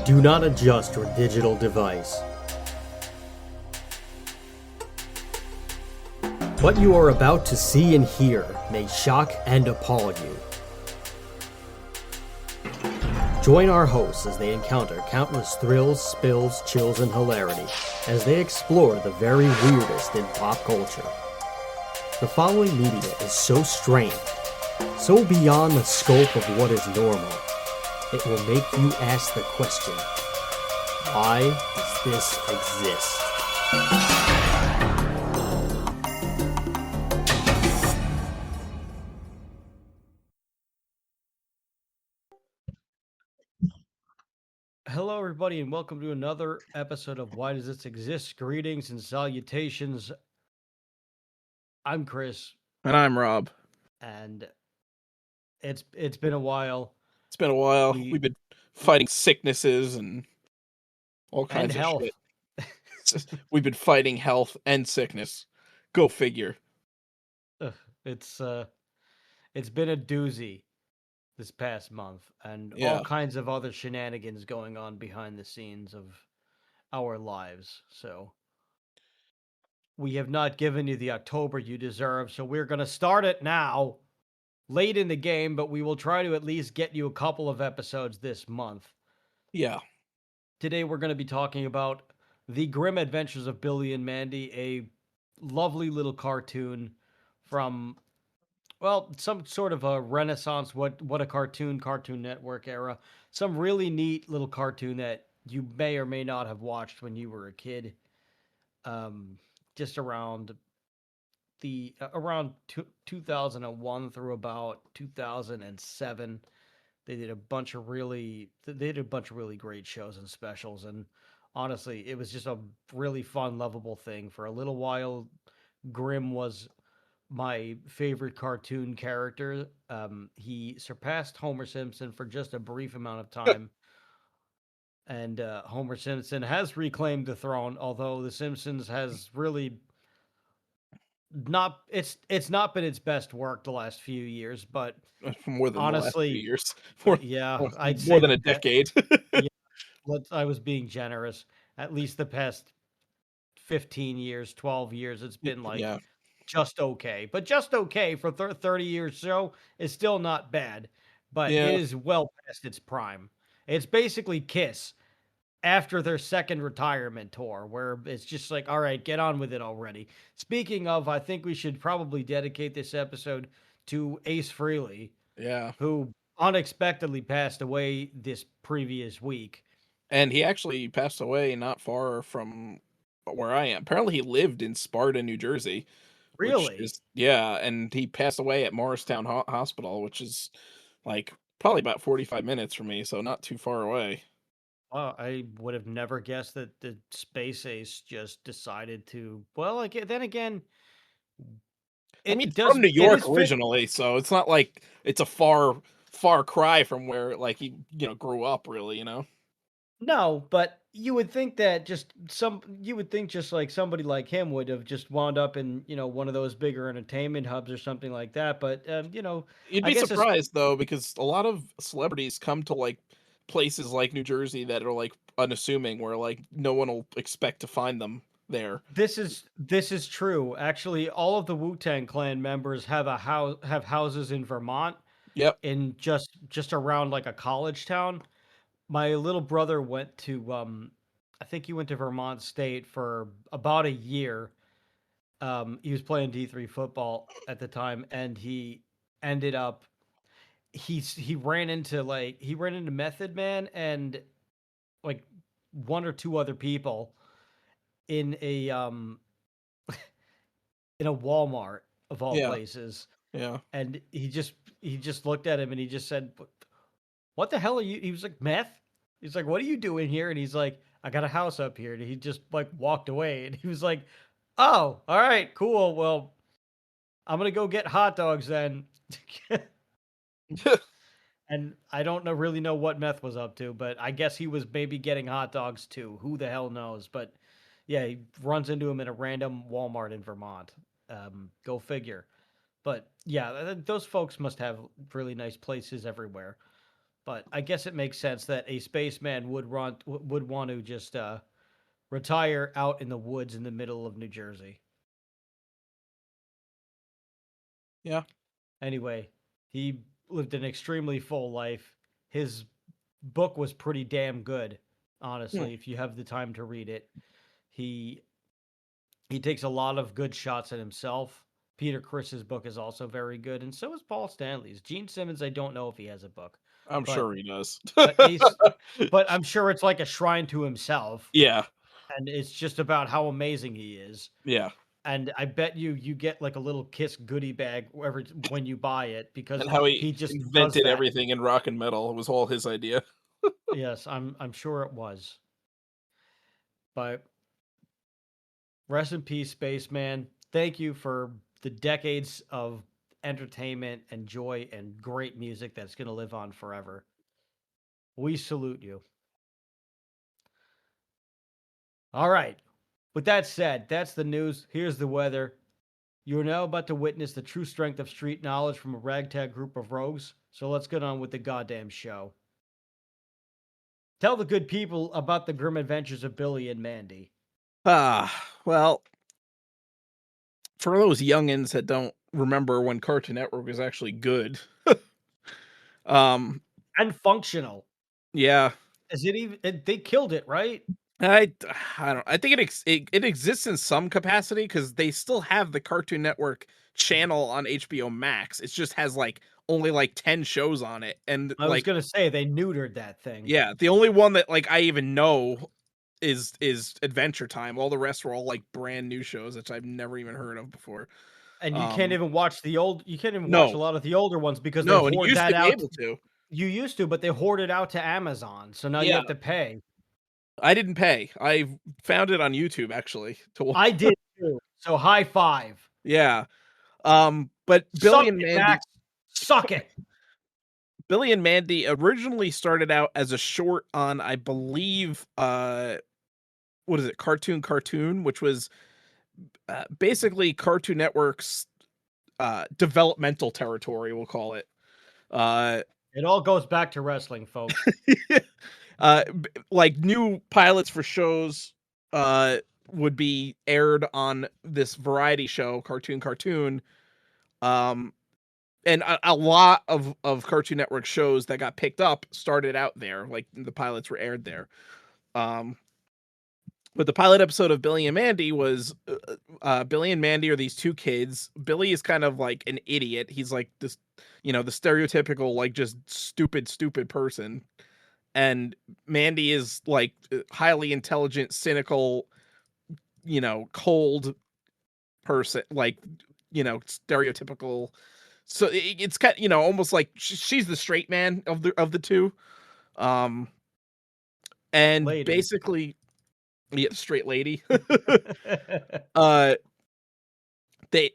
Do not adjust your digital device. What you are about to see and hear may shock and appall you. Join our hosts as they encounter countless thrills, spills, chills, and hilarity as they explore the very weirdest in pop culture. The following media is so strange, so beyond the scope of what is normal, it will make you ask the question, why does this exist? Hello, everybody, and welcome to another episode of Why Does This Exist? Greetings and salutations. I'm Chris, And I'm Rob. and it's been a while. It's been a while. We We've been fighting sicknesses and all and kinds of health. shit. We've been fighting health and sickness. Go figure. It's it's been a doozy this past month, and all Yeah. kinds of other shenanigans going on behind the scenes of our lives. So we have not given you the October you deserve, so we're gonna start it now. Late in the game, but we will try to at least get you a couple of episodes this month. Yeah. Today, we're going to be talking about The Grim Adventures of Billy and Mandy, a lovely little cartoon from, well, some sort of a renaissance, what a Cartoon Network era. Some really neat little cartoon that you may or may not have watched when you were a kid. Just around around 2001 through about 2007. They did a bunch of really great shows and specials, and honestly, it was just a really fun, lovable thing. For a little while, Grimm was my favorite cartoon character. He surpassed Homer Simpson for just a brief amount of time, and Homer Simpson has reclaimed the throne. Although The Simpsons has really not it's not been its best work the last few years, but More than the last few honestly, years. More, yeah, I'd more say than a decade. yeah, I was being generous. At least the past 15 years, 12 years, it's been like Yeah. just okay. But just okay for 30 years show is still not bad, but it Yeah. is well past its prime. It's basically Kiss after their second retirement tour, where it's just like, all right, get on with it already. Speaking of, I think we should probably dedicate this episode to Ace Frehley, Yeah. who unexpectedly passed away this previous week. And he actually passed away not far from where I am. Apparently he lived in Sparta, New Jersey, which Really? is yeah, and he passed away at Morristown Hospital, which is like probably about 45 minutes from me, so not too far away. I would have never guessed that the Space Ace just decided to. Well, like then again, I mean, it he's does. from New It York is fit. originally, so it's not like it's a far cry from where like he, grew up really. No, but you would think that you would think just like somebody like him would have just wound up in one of those bigger entertainment hubs or something like that. But You'd I be guess it's surprised though because a lot of celebrities come to like places like New Jersey that are like unassuming where like no one will expect to find them there. this is true. Actually, all of the Wu Tang Clan members have houses in Vermont, Yep. in just around like a college town. My little brother went to I think he went to Vermont State for about a year. He was playing D3 football at the time, and he ended up he ran into Method Man and like one or two other people in a Walmart of all Yeah. places, Yeah. and he just looked at him and he just said, "What the hell are you?" He was like, "Meth." He's like, "What are you doing here?" And he's like, "I got a house up here." And he just like walked away, and he was like, "Oh, all right, cool. Well, I'm gonna go get hot dogs then." And I don't really know what Meth was up to, but I guess he was maybe getting hot dogs too. Who the hell knows? But yeah, he runs into him in a random Walmart in Vermont. Go figure. But yeah, those folks must have really nice places everywhere. But I guess it makes sense that a spaceman would want to just retire out in the woods in the middle of New Jersey. Yeah. Anyway, he lived an extremely full life. His book was pretty damn good, Hmm. honestly, if you have the time to read it. He he takes a lot of good shots at himself. Peter Chris's book is also very good, and so is Paul Stanley's. Gene Simmons, I don't know if he has a book, I'm but sure he does. but Ace, but I'm sure it's like a shrine to himself, Yeah. and it's just about how amazing he is. Yeah. And I bet you get like a little Kiss goodie bag when you buy it And because how he he just does invented that. everything in rock and metal. It was all his idea. Yes, I'm sure it was. But rest in peace, Spaceman. Thank you for the decades of entertainment and joy and great music that's going to live on forever. We salute you. All right. With that said, that's the news. Here's the weather. You are now about to witness the true strength of street knowledge from a ragtag group of rogues. So let's get on with the goddamn show. Tell the good people about the grim adventures of Billy and Mandy. Well, for those youngins that don't remember when Cartoon Network was actually good, um, And functional. yeah, Is it even they killed it, right? I I don't I think it exists in some capacity because they still have the Cartoon Network channel on HBO Max. It just has like only like 10 shows on it, and I was like gonna say they neutered that thing. yeah, the only one that like I even know is Adventure Time. All the rest were all like brand new shows that I've never even heard of before. And Um, you can't even watch a no, lot of the older ones because they no, and you hoard used that to be out. able to. You used to, but they hoard it out to Amazon. So now you Yeah, have to pay. I didn't pay. I found it on YouTube actually to watch. I did too. So high five. Yeah. But Suck it, Max. Suck it. Billy and Mandy originally started out as a short on, I believe, what is it, Cartoon, which was basically Cartoon Network's developmental territory, we'll call it. Uh, It all goes back to wrestling, folks. like new pilots for shows uh would be aired on this variety show, Cartoon. Um, and a lot of Cartoon Network shows that got picked up started out there, like the pilots were aired there. Um, but the pilot episode of Billy and Mandy was Billy and Mandy are these two kids. Billy is kind of like an idiot. He's like this, the stereotypical like just stupid person. And Mandy is like highly intelligent, cynical, cold person, like stereotypical. So it's kind, almost like she's the straight man of the two. Um, and Lady. basically, yeah, straight lady. uh they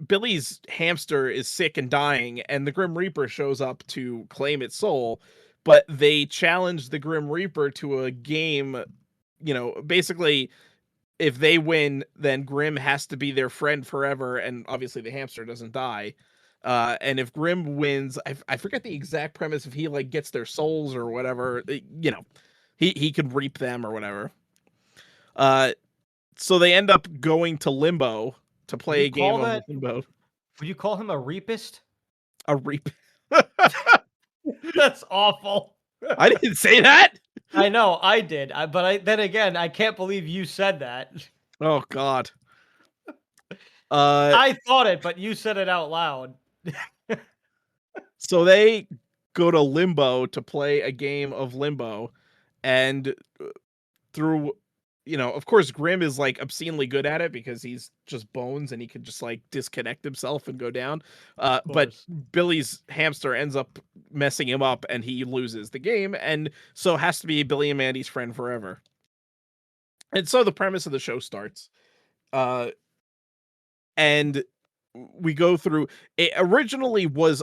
Billy's hamster is sick and dying, and the Grim Reaper shows up to claim its soul, but they challenge the Grim Reaper to a game. Basically, if they win, then Grim has to be their friend forever, and obviously the hamster doesn't die. And if Grim wins, I forget the exact premise. If he like gets their souls or whatever, he could reap them or whatever. Uh, so they end up going to Limbo to Would play you a game call of that Limbo. would you call him a reapist? A reap. That's awful. I didn't say that. I know, I did. But then again, I can't believe you said that. Oh God. Uh, I thought it, but you said it out loud. so they go to Limbo to play a game of Limbo, and through of course Grim is like obscenely good at it because he's just bones and he can just like disconnect himself and go down. Of But course. Billy's hamster ends up messing him up and he loses the game, and so has to be Billy and Mandy's friend forever. And so the premise of the show starts. Uh and we go through, it originally was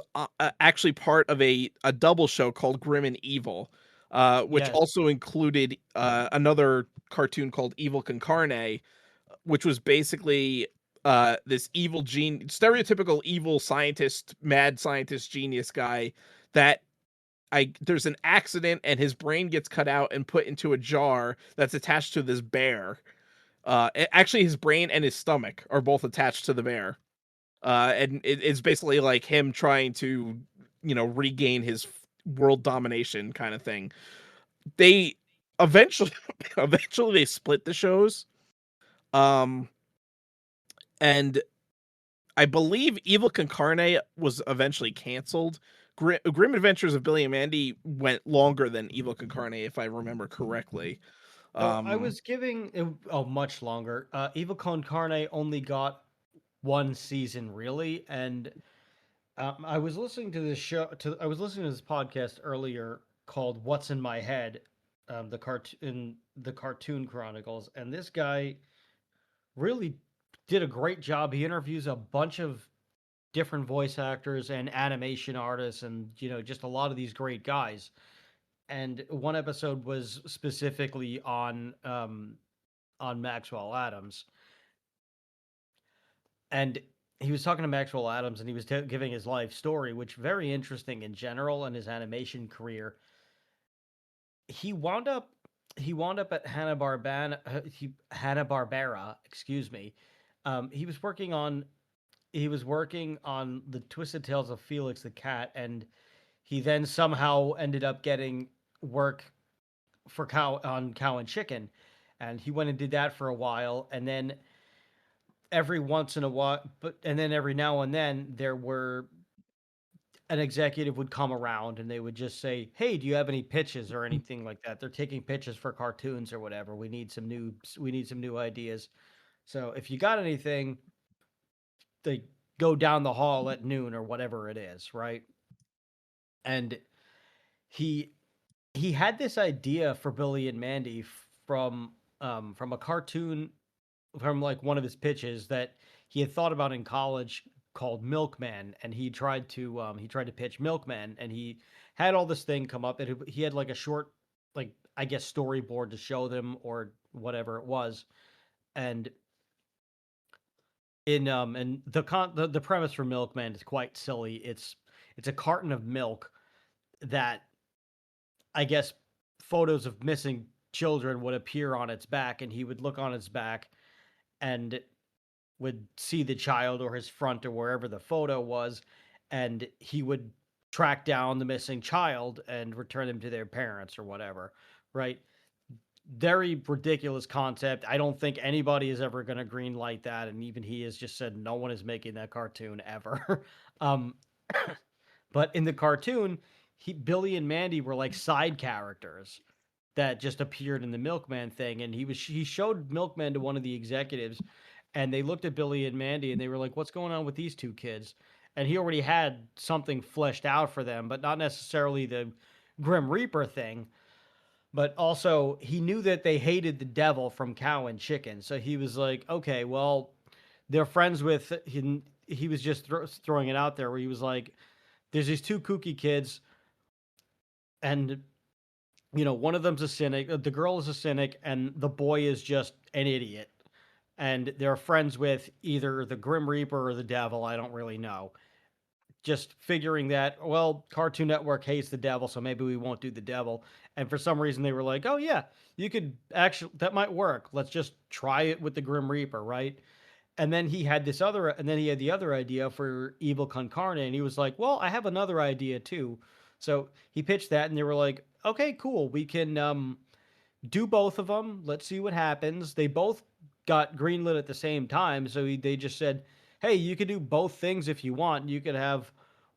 actually part of a double show called Grim and Evil, which Yes. also included another cartoon called Evil Con Carne, which was basically this stereotypical evil scientist, mad scientist genius guy that I there's an accident and his brain gets cut out and put into a jar that's attached to this bear. Actually, his brain and his stomach are both attached to the bear. And it's basically like him trying to, regain his world domination kind of thing. They eventually, eventually they split the shows. Um, and I believe Evil Con Carne was eventually canceled. Grim Adventures of Billy and Mandy went longer than Evil Con Carne, if I remember correctly. So I Um, was giving it much longer. Evil Con Carne only got one season really, and I was listening to this show. I was listening to this podcast earlier called "What's in My Head," the Cartoon Chronicles, and this guy really did a great job. He interviews a bunch of different voice actors and animation artists, and just a lot of these great guys. And one episode was specifically on Maxwell Adams, and he was talking to Maxwell Adams, and he was giving his life story, which very interesting in general and his animation career. He wound up he wound up at Hanna Barbera, excuse me. He was working on the Twisted Tales of Felix the Cat, and he then somehow ended up getting work for Cow and Chicken, and he went and did that for a while, and then every once in a while, and then every now and then there were an executive would come around and they would just say, "Hey, do you have any pitches or anything like that?" They're taking pitches for cartoons or whatever. We need some new ideas. So if you got anything, they go down the hall at noon or whatever it is, right? And he he had this idea for Billy and Mandy from a cartoon, from like one of his pitches that he had thought about in college, called Milkman, and he tried to pitch Milkman, and he had all this thing come up, and he had like a short, like, I guess, storyboard to show them or whatever it was. And the premise for Milkman is quite silly. It's a carton of milk that, I guess, photos of missing children would appear on its back, and he would look on its back and would see the child or his front or wherever the photo was, and he would track down the missing child and return them to their parents or whatever, right? Very ridiculous concept. I don't think anybody is ever going to green light that, and even he has just said no one is making that cartoon ever. um, but in the cartoon, Billy and Mandy were like side characters that just appeared in the Milkman thing, and he showed Milkman to one of the executives, and they looked at Billy and Mandy and they were like, "What's going on with these two kids?" And he already had something fleshed out for them, but not necessarily the Grim Reaper thing. But also, he knew that they hated the devil from Cow and Chicken, so he was like, "Okay, well, they're friends with." He was just throwing it out there, where he was like, "There's these two kooky kids, and one of them's a cynic. The girl is a cynic, and the boy is just an idiot. And they're friends with either the Grim Reaper or the devil. I don't really know. Just figuring that, well, Cartoon Network hates the devil, so maybe we won't do the devil. And for some reason, they were like, oh, yeah, you could actually, that might work. Let's just try it with the Grim Reaper, right? And then he had the other idea for Evil Con Carne, and he was like, well, I have another idea too. So he pitched that, and they were like, okay, cool. We can do both of them. Let's see what happens. They both got greenlit at the same time, so they just said, "Hey, you could do both things if you want. You could have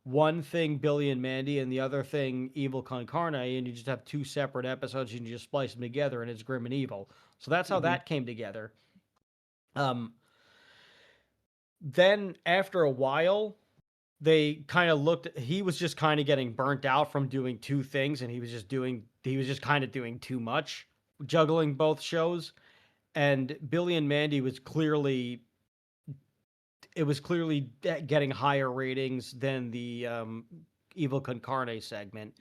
one thing Billy and Mandy and the other thing Evil Con Carne, and you just have two separate episodes and you just splice them together, and it's grim and evil." So that's how mhm. that came together. Um, then after a while, they kind of looked. He was just kind of getting burnt out from doing two things, and he was just kind of doing too much, juggling both shows. And Billy and Mandy was clearly getting higher ratings than the Evil Con Carne segment.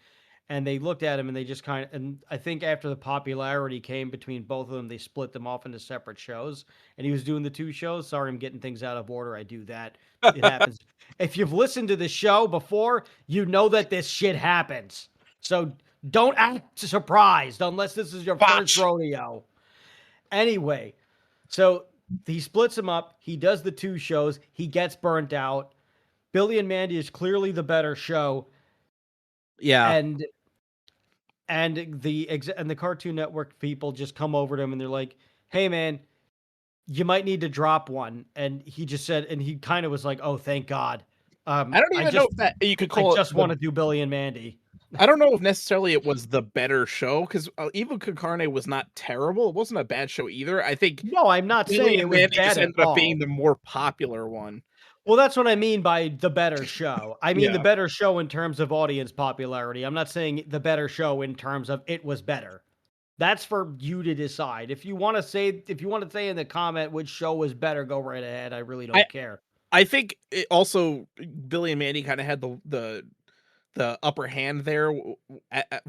And they looked at him and they just kind of, and I think after the popularity came between both of them, they split them off into separate shows. And he was doing the two shows. Sorry, I'm getting things out of order. I do that. It happens. If you've listened to the show before, you know that this shit happens. So don't act surprised unless this is your first Botch. rodeo. Anyway, so he splits them up. He does the two shows. He gets burnt out. Billy and Mandy is clearly the better show, Yeah. and the Cartoon Network people just come over to him and they're like, "Hey, man, you might need to drop one." And he just said, and he kind of was like, "Oh, thank God. I don't I even know just if that you could I call it just the want to do Billy and Mandy." I don't know if necessarily it was the better show because Evil Con Carne was not terrible. It wasn't a bad show either. I think No, I'm not Billy saying and it was Mandy just bad at ended up being all. the more popular one. Well, that's what I mean by the better show. I mean the Yeah. better show in terms of audience popularity. I'm not saying the better show in terms of it was better. That's for you to decide. If you want to say in the comment which show was better, go right ahead. I really I don't care. I think it also Billy and Mandy kind of had the upper hand there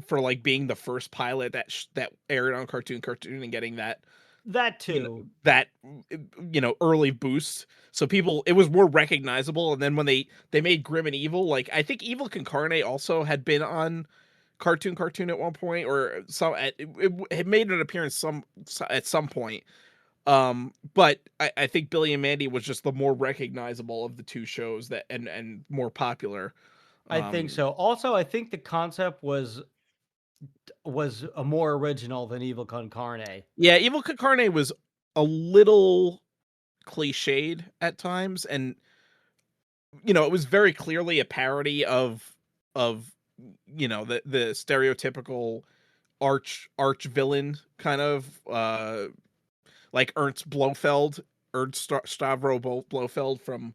for like being the first pilot that aired on Cartoon and getting that That you know too. that early boost, so people it was more recognizable. And then when they made Grim and Evil, like I think Evil Con Carne also had been on Cartoon at one point, or some it had made an appearance at some point. But I think Billy and Mandy was just the more recognizable of the two shows that and more popular. I think um so. Also, I think the concept was a more original than Evil Con Carne. yeah, Evil Con Carne was a little cliched at times, and it was very clearly a parody of the stereotypical arch villain kind of like Ernst Stavro Blofeld from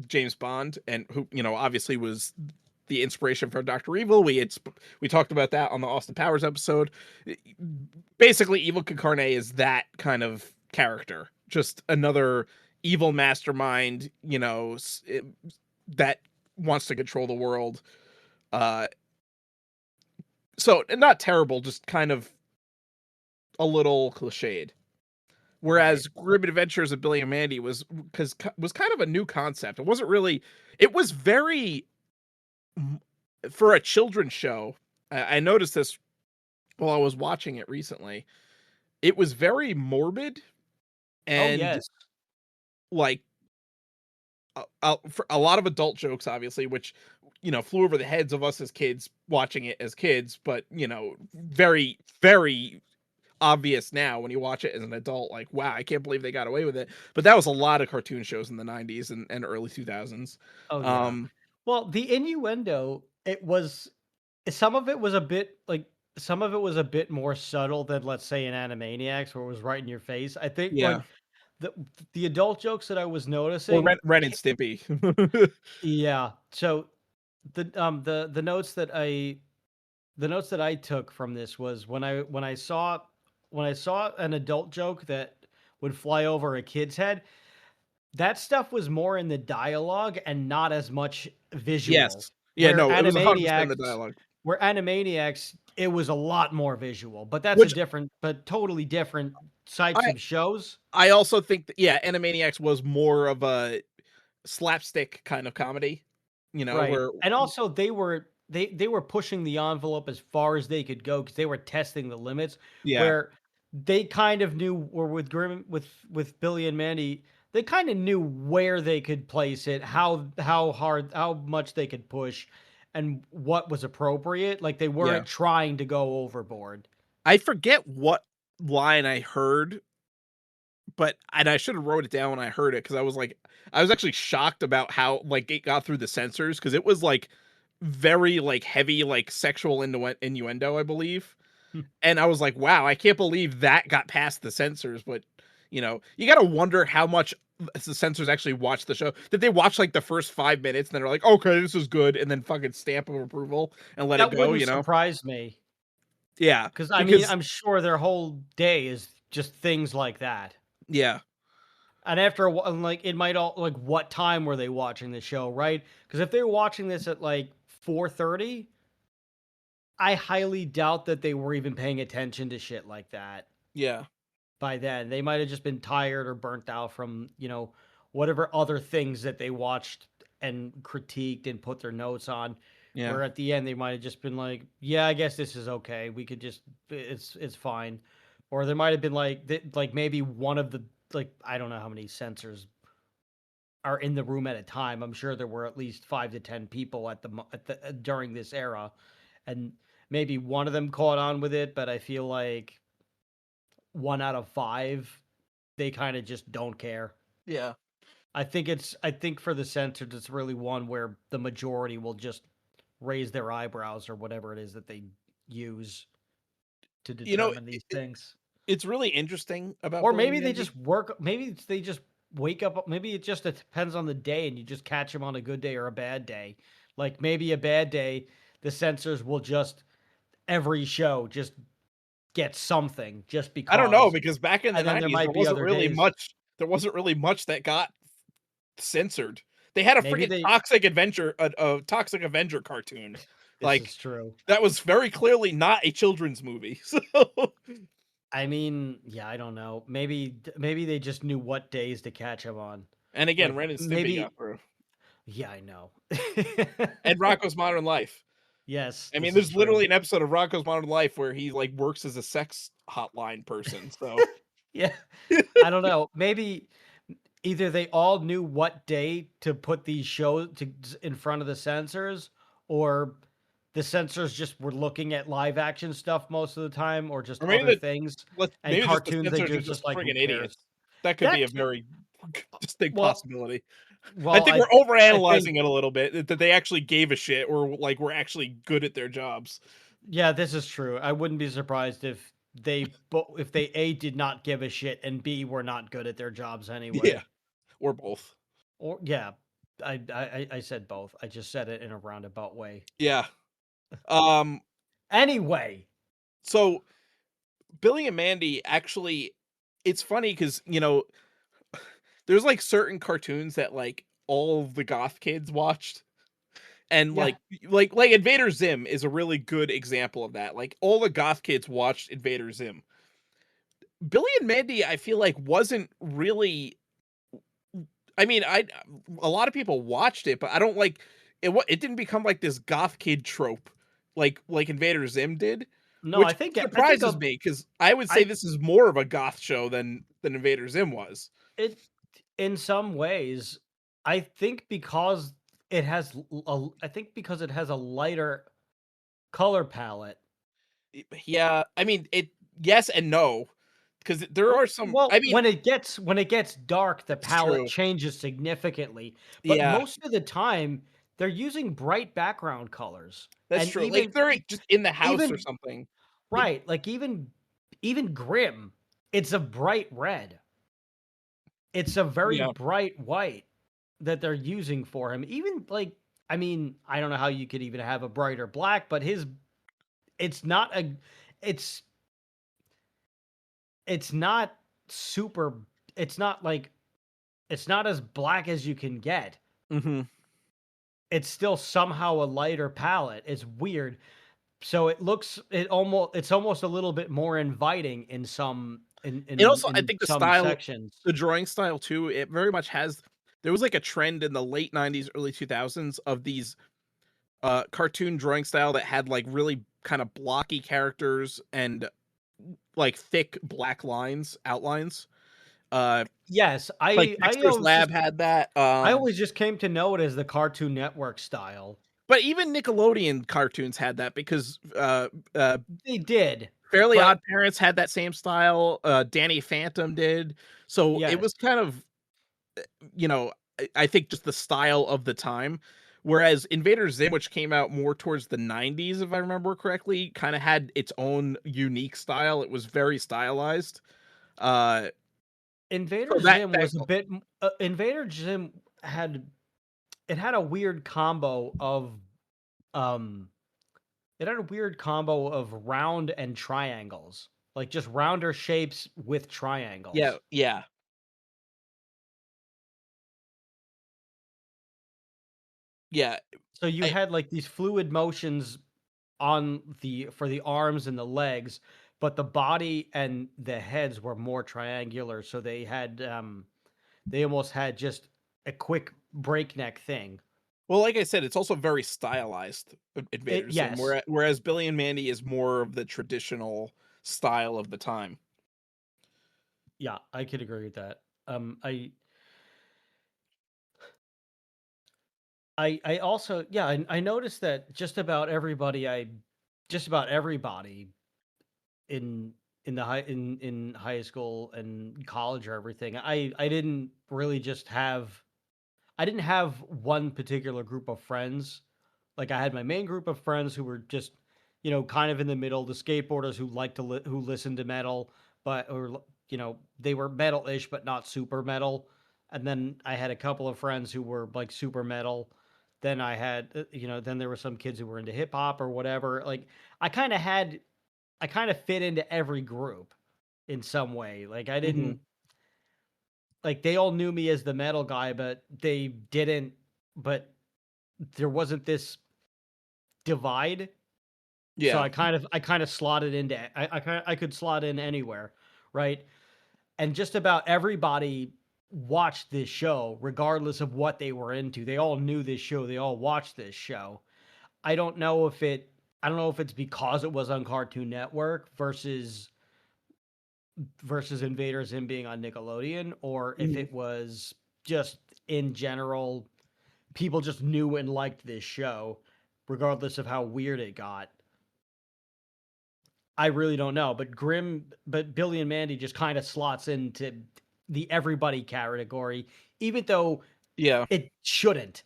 James Bond, and who obviously was the inspiration for Dr. Evil. We talked about that on the Austin Powers episode. Basically, Evil Con Carne is that kind of character, just another evil mastermind, that wants to control the world. Uh, so not terrible, just kind of a little cliched. Right. Whereas Grim Adventures of Billy and Mandy was kind of a new concept. It wasn't really. It was very for a children's show. I noticed this while I was watching it recently. It was very morbid Oh and yes. like for a lot of adult jokes, obviously, which flew over the heads of us as kids watching it as kids, but very very obvious now when you watch it as an adult. Like, wow, I can't believe they got away with it. But that was a lot of cartoon shows in the '90s and early 2000s. Oh yeah. Um, Well, the innuendo, it was some of it was a bit like some of it was a bit more subtle than let's say in Animaniacs where it was right in your face. I think yeah, like the the adult jokes that I was or noticing, Ren and Stimpy. yeah. So the notes that I took from this was when I saw an adult joke that would fly over a kid's head, that stuff was more in the dialogue and not as much visual. Yes, yeah, no, it was 100% Animaniacs the dialogue. where Animaniacs, it was a lot more visual, but that's a Which different but totally different types I of shows. I also think that, yeah, Animaniacs was more of a slapstick kind of comedy. Right. Where And also they were pushing the envelope as far as they could go because they were testing the limits yeah, where they kind of knew or with Grim with Billy and Mandy, they kind of knew where they could place it, how much they could push and what was appropriate. Like they yeah. weren't trying to go overboard. I forget what line I heard, and I should have wrote it down when I heard it because I was actually shocked about how like it got through the censors because it was like very like heavy like sexual innuendo, I believe. And I was like, wow, I can't believe that got past the censors. But you got to wonder how much the censors actually watched the show. Did they watch like the first 5 minutes and then they're like, okay, this is good, and then fucking stamp of approval and let it That go? wouldn't surprise me Yeah, because I mean, because I'm sure their whole day is just things like that. yeah, And after a while, like it might all like what time were they watching the show, right? Because if they were watching this at like 4:30, I highly doubt that they were even paying attention to shit like that yeah. by then. They might have just been tired or burnt out from, whatever other things that they watched and critiqued and put their notes on. Yeah. Where at the end they might have just been like, "Yeah, I guess this is okay. We could just it's fine." Or there might have been like maybe one of the like I don't know how many sensors are in the room at a time. I'm sure there were at least 5 to 10 people at the during this era, and maybe one of them caught on with it, but I feel like 1 out of 5 they kind of just don't care. Yeah. I think for the censors it's really one where the majority will just raise their eyebrows or whatever it is that they use to You know, determine these things. it's really interesting about Or Billy and maybe they Mandy. just work maybe they just wake up maybe it depends on the day and you just catch them on a good day or a bad day. Like maybe a bad day, the censors will just every show just get something just I don't know, because. because back in the And then there '90s, might be other days. there wasn't really much that got censored. They had a Maybe freaking they Toxic Avenger cartoon. this is Like, true. that was very clearly not a children's movie. So I mean, yeah, I don't know. Maybe they just knew what days to catch him on. and again, Like Ren and Stimpy got maybe through. yeah, I know. And Rocko's Modern Life. Yes, I mean, this is there's true. literally an episode of Rocko's Modern Life where he, like, works as a sex hotline person, so Yeah. I don't know. Maybe either they all knew what day to put these shows in front of the censors, or the censors just were looking at live action stuff most of the time, or just or other things. And maybe just the cartoons, they censors are just just like, who friggin' cares? idiots. That could be a That very distinct well, possibility. I well, think we're I think overanalyzing it a little bit, that they actually gave a shit or, like, were actually good at their jobs. yeah, this is true. I wouldn't be surprised if if they A did not give a shit and B were not good at their jobs Yeah, anyway. or both. Or yeah, I said both. I just said it in a roundabout way. Yeah. Um, Anyway, so Billy and Mandy actually, it's funny because, there's, like, certain cartoons that, like, all of the goth kids watched, and, yeah. like Invader Zim is a really good example of that. Like, all the goth kids watched Invader Zim. Billy and Mandy, I feel like, wasn't really, I mean, a lot of people watched it, but I don't like it. It didn't become like this goth kid trope, like Invader Zim did, No, which I think surprises me because I would say I this is more of a goth show than Invader Zim was. it in some ways, I think because it has I think because it has a lighter color palette. Yeah, I mean it. Yes and no, because there are some. I Well, mean, when it gets dark, the it's palette true. changes significantly, but Yeah, most of the time, they're using bright background colors, that's and true. Like if they're just in the house or even something. y- right, like even Grim, it's a bright red. It's a very Yeah. bright white that they're using for him. Even like, I mean, I don't know how you could even have a brighter black, but it's not a, it's it's not super. It's not like it's not as black as you can get. Hmm. It's still somehow a lighter palette. It's weird. So it's almost a little bit more inviting in some And also, I in think some sections. the drawing style too, it very much has. There was like a trend in the late '90s, early 2000s of these cartoon drawing style that had like really kind of blocky characters and like thick black outlines. Uh, Yes, like Dexter's Lab had that. I always just came to know it as the Cartoon Network style. But even Nickelodeon cartoons had that because They did, Fairly but Odd Parents had that same style. Danny Phantom did. So it yes. was kind of, I think just the style of the time. Whereas Invader Zim, which came out more towards the '90s, if I remember correctly, kind of had its own unique style. It was very stylized. Uh, Invader so that Zim that was a bit Invader Zim had had a weird combo of um it had a weird combo of round and triangles. Like just rounder shapes with yeah, triangles. yeah, yeah. So you I, had like these fluid motions on the for the arms and the legs, but the body and the heads were more triangular, so they almost had just a quick breakneck thing. Well, like I said, it's also very stylized Invader Zim, Yes, whereas Billy and Mandy is more of the traditional style of the time. yeah, I could agree with that. I also, yeah, I noticed that just about everybody in in high school and college or everything. I didn't have one particular group of friends. Like I had my main group of friends who were just, kind of in the middle, the skateboarders who like to who listen to metal, but or they were metal-ish but not super metal. And then I had a couple of friends who were like super metal. Then I had, then there were some kids who were into hip hop or whatever. Like I kind of had I kind of fit into every group in some way. Like I Hmm. didn't like they all knew me as the metal guy, but they didn't but there wasn't this divide. So Yeah. I kind of slotted into I could slot in anywhere, right? And just about everybody watched this show regardless of what they were into. They all knew this show. They all watched this show. I don't know if it I don't know if it's because it was on Cartoon Network versus Invaders Zim being on Nickelodeon, or if Mhm. it was just in general, people just knew and liked this show, regardless of how weird it got. I really don't know, but Billy and Mandy just kind of slots into the everybody category, even though Yeah. it shouldn't.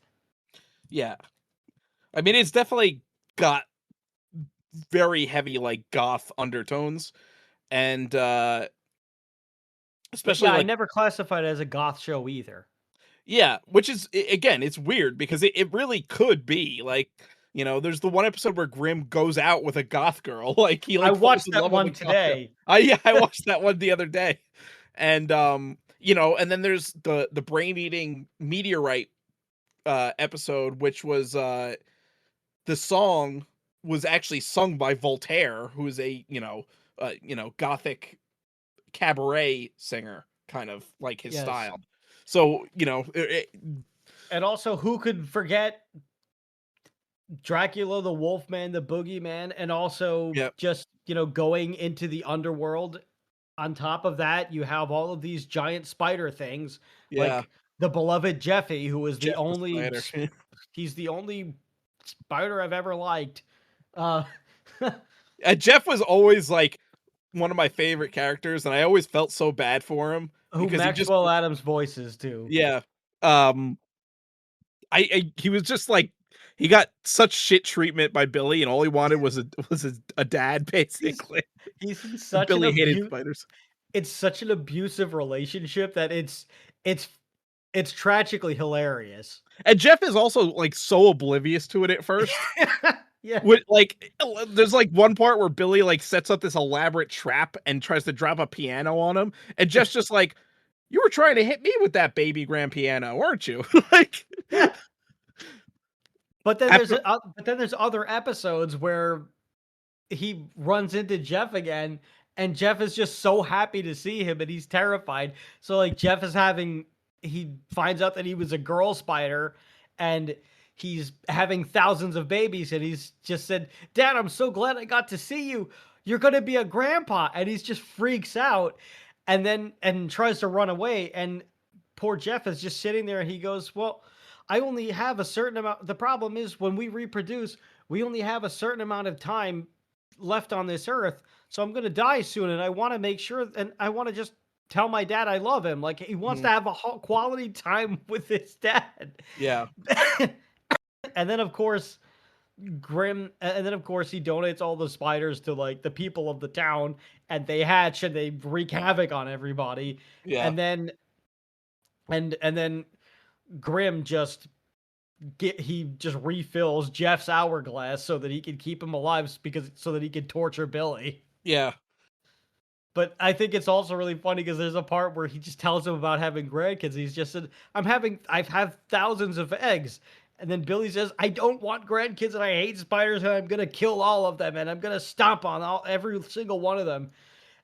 Yeah. I mean, it's definitely got very heavy like goth undertones, and But especially yeah, I like never classified it as a goth show either. yeah, which is again, it's weird because it really could be like, there's the one episode where Grimm goes out with a goth girl, like he I like falls watched in that love with a one goth girl. today. Yeah, I watched that one the other day, and and then there's the brain eating meteorite episode, which was the song was actually sung by Voltaire, who is a gothic cabaret singer, kind of like his Yes. style. So And also, who could forget Dracula, the Wolfman, the Boogeyman, and also yeah, just, going into the underworld. On top of that, you have all of these giant spider things, yeah, like the beloved Jeffy, who is the Jeff the only Spider. he's the only spider I've ever liked. Uh, Jeff was always like one of my favorite characters, and I always felt so bad for him who because he just Maxwell Adams voices too. yeah. Um, I he was just like he got such shit treatment by Billy, and all he wanted was a dad He's basically. he's in And such an Billy hated abuse. spiders. It's such an abusive relationship that it's it's tragically hilarious. And Jeff is also like so oblivious to it at first. Yeah. With like, there's like one part where Billy like sets up this elaborate trap and tries to drop a piano on him, and Jeff's just like, "You were trying to hit me with that baby grand piano, weren't you?" Like Yeah. after, But then there's other episodes where he runs into Jeff again, and Jeff is just so happy to see him, and he's terrified. So like Jeff is having he finds out that he was a girl spider, and he's having thousands of babies, and he's just said, "Dad, I'm so glad I got to see you. You're gonna be a grandpa," and he's just freaks out, and tries to run away, and poor Jeff is just sitting there, and he goes, "Well, I only have a certain amount. The problem is when we reproduce, we only have a certain amount of time left on this earth. So I'm going to die soon. And I want to make sure, and I want to just tell my dad I love him. Like he wants mhm, to have a quality time with his dad." yeah, And then, of course, and then, of course, he donates all the spiders to like the people of the town, and they hatch and they wreak havoc on everybody. yeah, And then, and then Grim just he just refills Jeff's hourglass so that he can keep him alive because so that he can torture Billy. yeah, But I think it's also really funny because there's a part where he just tells him about having grandkids. He's just said, I've had thousands of eggs." And then Billy says, "I don't want grandkids and I hate spiders and I'm going to kill all of them and I'm going to stomp on every single one of them."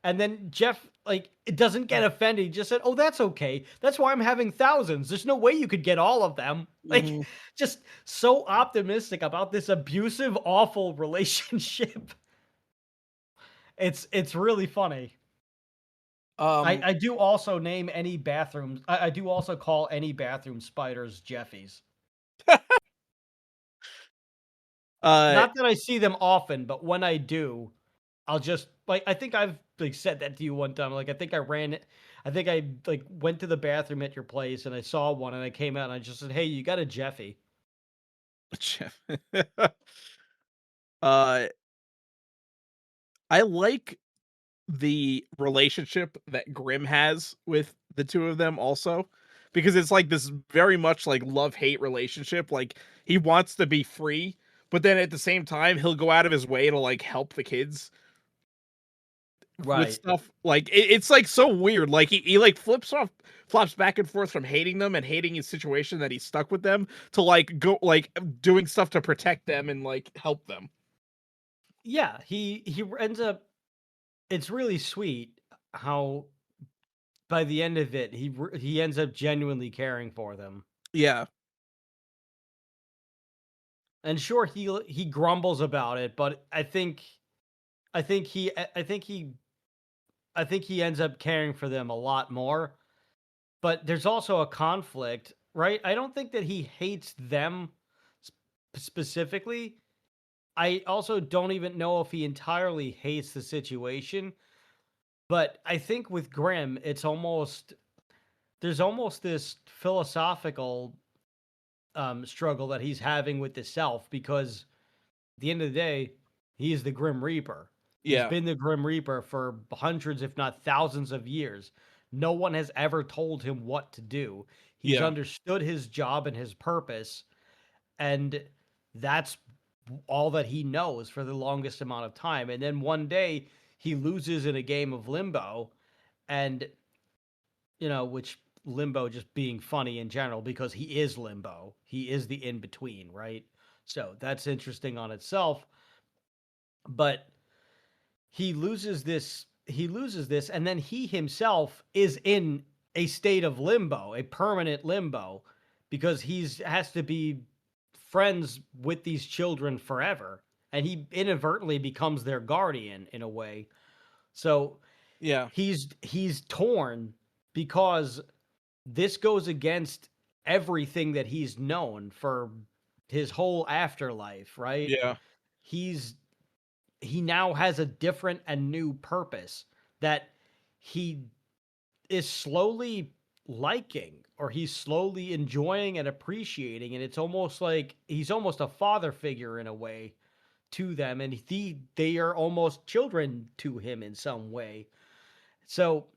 And then Jeff, like, it doesn't get offended. He just said, "Oh, that's okay. That's why I'm having thousands. There's no way you could get all of them." Like, Mhm. just so optimistic about this abusive, awful relationship. It's really funny. I Um, I do also name any bathrooms. I do also call any bathroom spiders Jeffies. uh, Not that I see them often, but when I do, I'll just like I think I've like said that to you one time. Like I think I ran it. I think I like went to the bathroom at your place and I saw one and I came out and I just said, "Hey, you got a Jeffy." uh, I like the relationship that Grimm has with the two of them also, because it's like this very much like love-hate relationship. Like he wants to be free, but then at the same time he'll go out of his way to like help the kids with Right. stuff. Like it's like so weird. Like he like flops back and forth from hating them and hating his situation that he's stuck with them to like go like doing stuff to protect them and like help them. Yeah, he ends up it's really sweet how by the end of it he ends up genuinely caring for them. Yeah. And sure he grumbles about it, but I think he I think he I think he ends up caring for them a lot more. But there's also a conflict, right? I don't think that he hates them specifically. I also don't even know if he entirely hates the situation, but I think with Grimm, it's almost there's almost this philosophical struggle that he's having with the self because at the end of the day, he is the Grim Reaper. He's Yeah. been the Grim Reaper for hundreds, if not thousands of years. No one has ever told him what to do. He's Yeah. understood his job and his purpose, and that's all that he knows for the longest amount of time. And then one day he loses in a game of limbo, and which limbo just being funny in general because he is limbo. He is the in between, right? So that's interesting on itself. But he loses this and then he himself is in a state of limbo, a permanent limbo because he's has to be friends with these children forever and he inadvertently becomes their guardian in a way. So Yeah. he's torn because this goes against everything that he's known for his whole afterlife, right? Yeah. He's he now has a different and new purpose that he is slowly liking or he's slowly enjoying and appreciating, and it's almost like he's almost a father figure in a way to them, and they are almost children to him in some way. So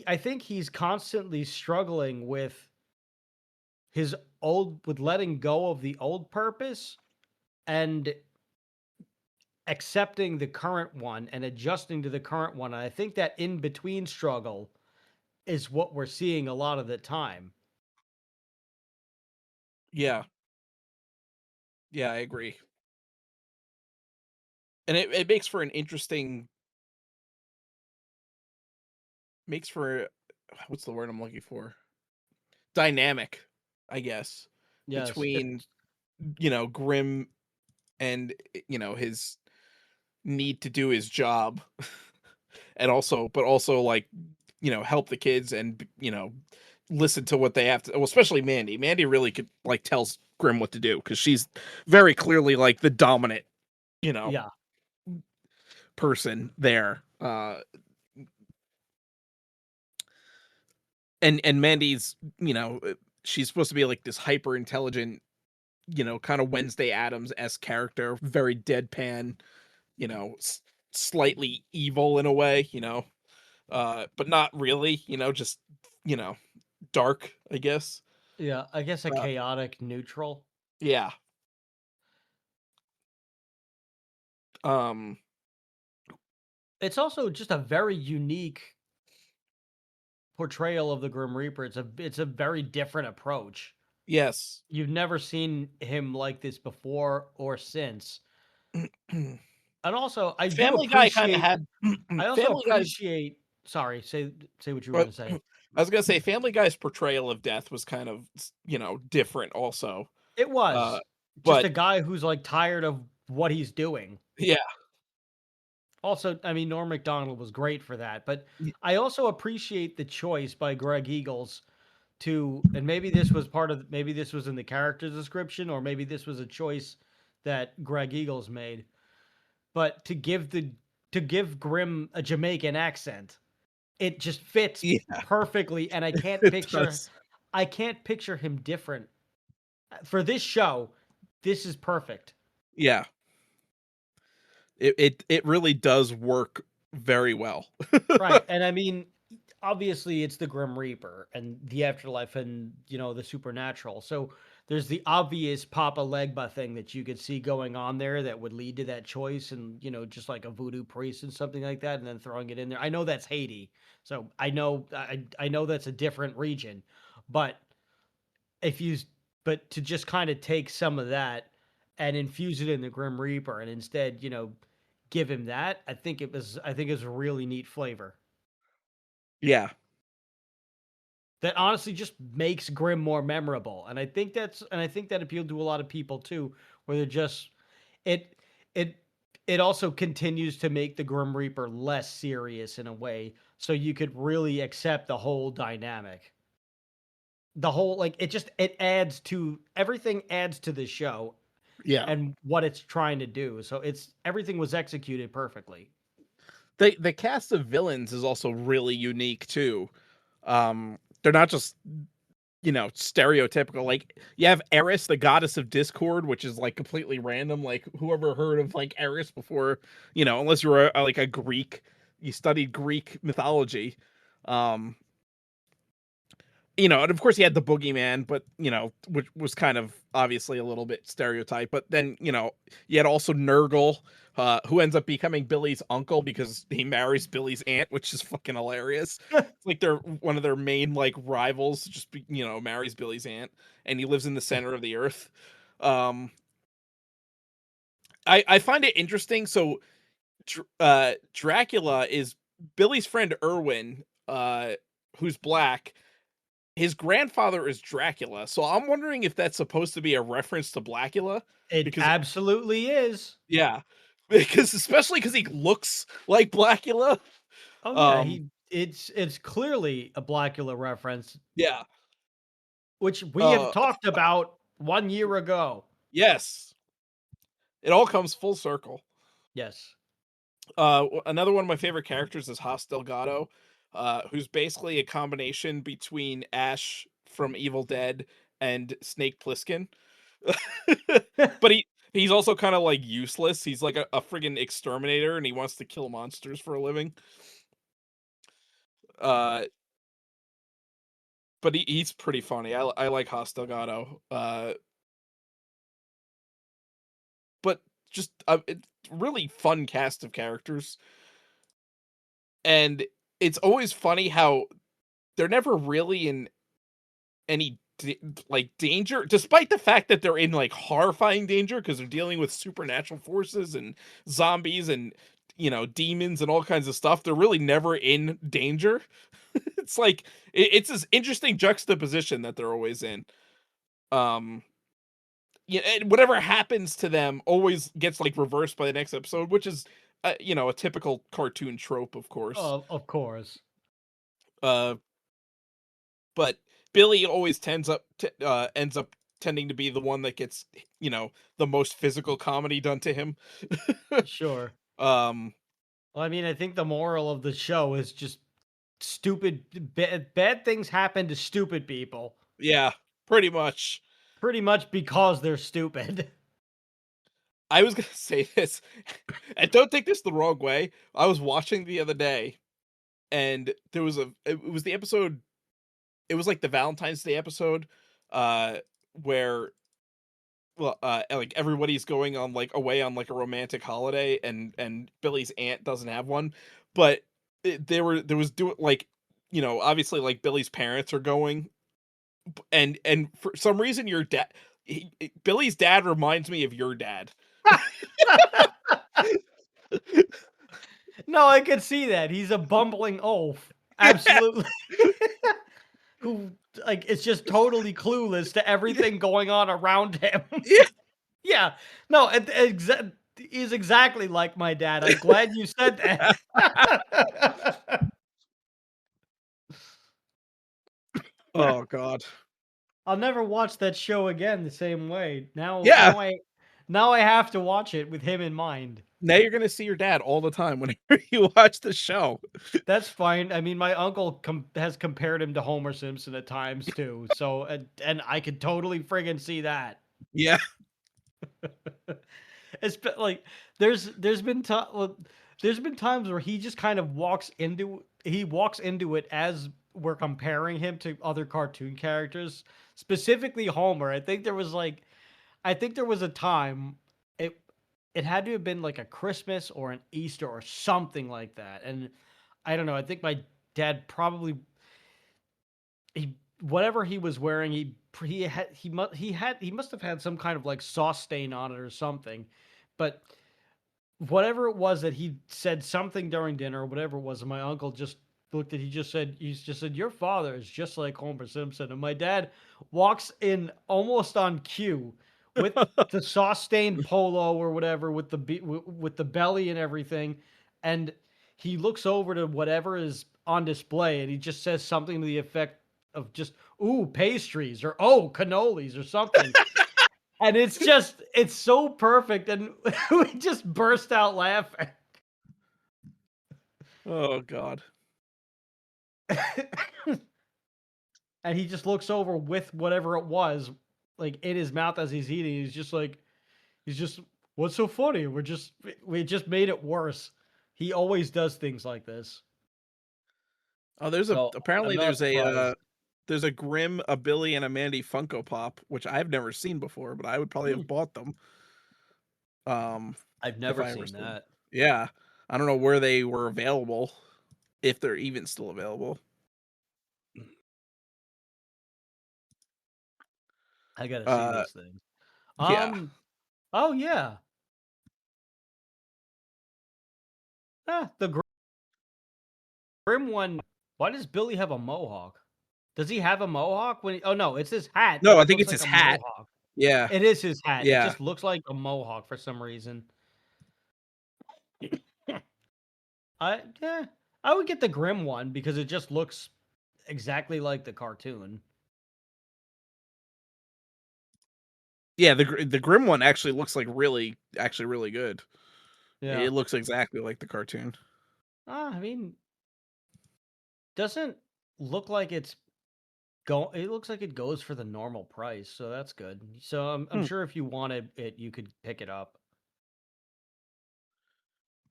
I think he's constantly struggling with his old with letting go of the old purpose and accepting the current one and adjusting to the current one. And I think that in between struggle is what we're seeing a lot of the time. Yeah. Yeah, I agree. And it makes for an interesting makes for what's the word I'm looking for? Dynamic, I guess, Yes, between, Grimm and, his need to do his job and also like, help the kids and, listen to what they have to, well, especially Mandy. Mandy really could like tells Grimm what to do because she's very clearly like the dominant, you know, yeah, person there. And Mandy's, she's supposed to be like this hyper intelligent, kind of Wednesday Adams s character, very deadpan, you know, s- slightly evil in a way, but not really, just you know, dark, I guess. yeah. I guess a Uh, chaotic neutral. yeah. Um. It's also just a very unique portrayal of the Grim Reaper. It's a very different approach. Yes. You've never seen him like this before or since. And also, I do Family Guy kind of appreciate had I also Family Guy's. appreciate sorry, say what you were Well, gonna say. I was gonna say Family Guy's portrayal of death was kind of different also. It Uh, was. Just but a guy who's, like, tired of what he's doing. yeah, Also, I mean, Norm Macdonald was great for that, but y- I also appreciate the choice by Greg Eagles to and maybe this was part of maybe this was in the character description or maybe this was a choice that Greg Eagles made, but to give Grimm a Jamaican accent. It just fits yeah, perfectly and it does. I can't picture him different. For this show, this is perfect. Yeah, it really does work very well. Right, and I mean, obviously, it's the Grim Reaper and the afterlife and, the supernatural, so there's the obvious Papa Legba thing that you could see going on there that would lead to that choice and, just like a voodoo priest and something like that, and then throwing it in there. I know that's Haiti, so I know that's a different region, but if you but to just kinda take some of that and infuse it in the Grim Reaper and instead, give him that, I think it's a really neat flavor. Yeah, That honestly just makes Grimm more memorable, and I think that appealed to a lot of people too, where they're just it it it also continues to make the Grim Reaper less serious in a way, so you could really accept the whole dynamic. The whole like it adds to everything adds to the show yeah. and what it's trying to do. So it's everything was executed perfectly. The cast of villains is also really unique too. They're not just stereotypical. Like you have Eris, the goddess of discord, which is like completely random. Like whoever heard of like Eris before, unless you were like a Greek, you studied Greek mythology. Um, and of course he had the boogeyman, but which was kind of obviously a little bit stereotype. But then you had also Nurgle, who ends up becoming Billy's uncle because he marries Billy's aunt, which is fucking hilarious. It's like they're one of their main like rivals, marries Billy's aunt, and he lives in the center of the earth. Um, I find it interesting. So Dracula is Billy's friend Erwin, who's black. His grandfather is Dracula, so I'm wondering if that's supposed to be a reference to Blackula, It because absolutely is. yeah, because especially because he looks like Blackula. Oh yeah, Um, he it's clearly a Blackula reference, yeah, which we have uh, talked about 1 year ago. yes, it all comes full circle. Yes. Another one of my favorite characters is Hoss Delgado, who's basically a combination between Ash from Evil Dead and Snake Plissken. But he's also kind of like useless. He's like a friggin' exterminator, and he wants to kill monsters for a living. Uh, but he's pretty funny. I like Hoss Delgado. But just it's really fun cast of characters, and it's always funny how they're never really in any like danger, despite the fact that they're in like horrifying danger because they're dealing with supernatural forces and zombies and demons and all kinds of stuff. They're really never in danger. It's like it's this interesting juxtaposition that they're always in. um yeah, and whatever happens to them always gets like reversed by the next episode, which is a typical cartoon trope, of course. Of course. uh but Billy always ends up tending to be the one that gets the most physical comedy done to him. Sure. um Well, I mean, I think the moral of the show is just bad things happen to stupid people yeah, pretty much. pretty much because they're stupid. I was gonna say this, and don't take this the wrong way. I was watching the other day, and there was it was the episode. It was like the Valentine's Day episode, uh, where like everybody's going on like away on like a romantic holiday, and Billy's aunt doesn't have one, but there was doing like obviously like Billy's parents are going, and for some reason your Billy's dad reminds me of your dad. No, I could see that. He's a bumbling oaf. Yeah. Absolutely. Who, like, is just totally clueless to everything going on around him. Yeah. Yeah. No, he's exactly like my dad. I'm glad you said that. Oh god. I'll never watch that show again the same way. Yeah. Now I have to watch it with him in mind. Now you're gonna see your dad all the time whenever you watch the show. That's fine. I mean, my uncle has compared him to Homer Simpson at times too. So, and I could totally friggin' see that. Yeah. Like there's been well, there's been times where he just kind of walks into it as we're comparing him to other cartoon characters, specifically Homer. I think there was a time it it had to have been like a Christmas or an Easter or something like that. And I don't know, I think my dad probably he whatever he was wearing, he must have had some kind of like sauce stain on it or something. But whatever it was that he said something during dinner or whatever it was, and my uncle just looked at he's just said, "Your father is just like Homer Simpson." And my dad walks in almost on cue with the sauce stained polo or whatever with with the belly and everything, and he looks over to whatever is on display and he just says something to the effect of just "ooh, pastries" or "oh, cannolis" or something. And it's so perfect, and we just burst out laughing. Oh god. And he just looks over with whatever it was, like, in his mouth as he's eating, he's just, "What's so funny? We just made it worse." He always does things like this. Oh, there's a So, I'm apparently not surprised. there's a Grimm, a Billy, and a Mandy Funko Pop, which I've never seen before, but I would probably Hmm, have bought them, um, I've if never I ever seen saw them. that. Yeah. I don't know where they were available, if they're even still available. I gotta see Uh, these things. yeah. Um, oh, yeah. The Grim one, why does Billy have a mohawk? Does he have a mohawk when oh, no, it's his hat No, that I think looks it's like his a hat. mohawk. Yeah. It is his hat. It Yeah. just looks like a mohawk for some reason. Yeah, I would get the Grim one because it just looks exactly like the cartoon. Yeah, the Grimm one actually looks like really good. Yeah. It looks exactly like the cartoon. I mean, doesn't look like it looks like it goes for the normal price, so that's good. So I'm Hmm. sure if you wanted it, you could pick it up.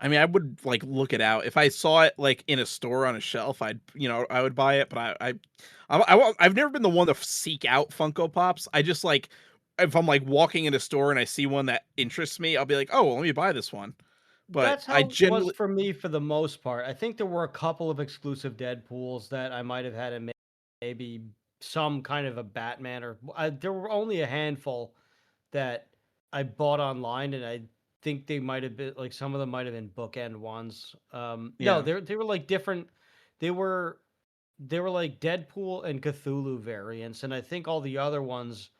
I mean, I would, like, look it out. If I saw it, like, in a store on a shelf, I would buy it, but I've never been the one to seek out Funko Pops. I just, like if I'm, like, walking in a store and I see one that interests me, I'll be like, "Oh, well, let me buy this one." But That's I how it was generally for me for the most part. I think there were a couple of exclusive Deadpools that I might have had, and maybe some kind of a Batman, or there were only a handful that I bought online, and I think they might have been like some of them might have been bookend ones. No, yeah. they were like different. They were they were like Deadpool and Cthulhu variants, and I think all the other ones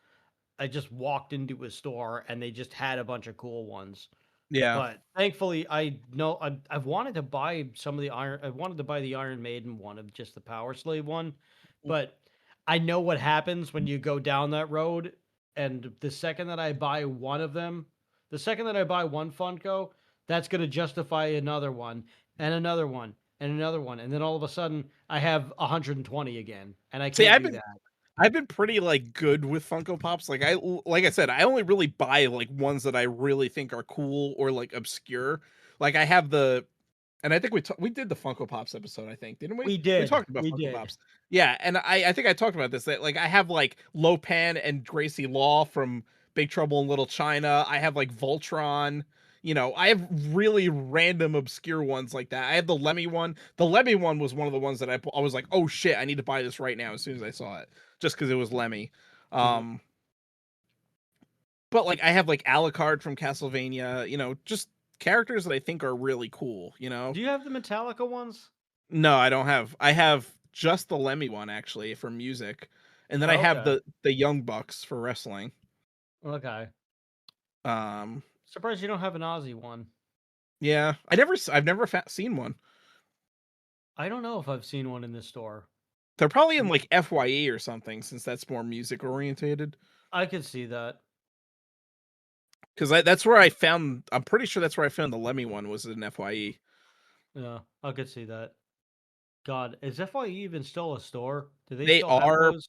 I just walked into a store and they just had a bunch of cool ones. Yeah. But thankfully, I know I've wanted to buy some of the Iron. I wanted to buy the Iron Maiden one of just the Power Slave one, but I know what happens when you go down that road. And the second that I buy one of them, the second that I buy one Funko, that's going to justify another one and another one and another one, and then all of a sudden I have 120 again, and I See, can't do that. I've been pretty, like, good with Funko Pops. Like I said, I only really buy, like, ones that I really think are cool or, like, obscure. Like, I have the and I think we did the Funko Pops episode, I think, didn't we? We talked about We Funko did. Pops. Yeah, and I think I talked about this, that, like, I have, like, Lopan and Gracie Law from Big Trouble in Little China. I have, like, Voltron. I have really random obscure ones like that. I have the Lemmy one. The Lemmy one was one of the ones that I was like, "Oh shit, I need to buy this right now," as soon as I saw it, just because it was Lemmy. Mhm. But, like, I have, like, Alucard from Castlevania, just characters that I think are really cool, you know? Do you have the Metallica ones? No, I don't have. I have just the Lemmy one actually for music, and then I have Okay. the Young Bucks for wrestling. Okay. Um, Surprised you don't have an Aussie one. yeah, I've never seen one. I don't know if I've seen one in this store. They're probably in Mm, like FYE or something since that's more music orientated. I could see that. Because that's where I found. I'm pretty sure that's where I found the Lemmy one was in FYE. Yeah, I could see that. God, is FYE even still a store? Do they They still have are those?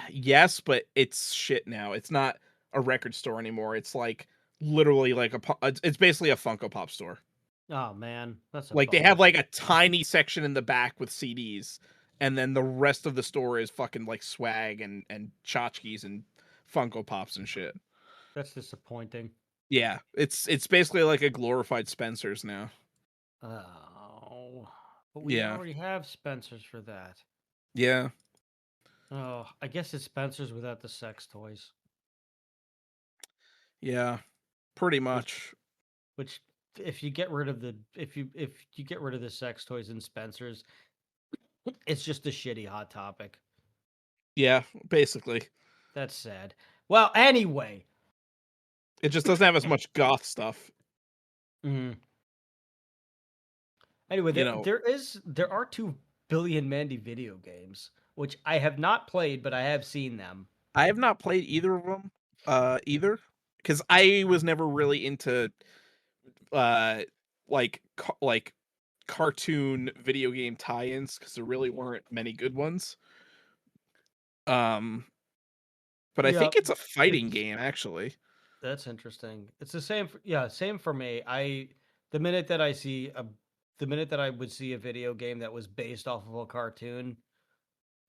yes, but it's shit now. It's not a record store anymore. It's like literally like it's basically a Funko Pop store. Oh man, that's a Like they bummer. have like a tiny section in the back with CDs, and then the rest of the store is fucking like swag and tchotchkes and Funko Pops and shit. That's disappointing. Yeah, it's basically like a glorified Spencer's now. Oh, but we Yeah, already have Spencer's for that. yeah, Oh, I guess it's Spencer's without the sex toys, yeah, pretty which much. which if you get rid of the if you get rid of the sex toys in Spencer's, it's just a shitty hot topic. Yeah, basically. That's sad. Well, anyway, It just doesn't have as much goth stuff, mm, anyway, you know. there are 2 billion Mandy video games, which I have not played, but I have seen them. I have not played either of them, either, because I was never really into uh like cartoon video game tie-ins because there really weren't many good ones. Um, but I Yeah, think it's a fighting it's game actually. that's interesting. It's the same. Yeah, same for me. The minute that I see a the minute that I would see a video game that was based off of a cartoon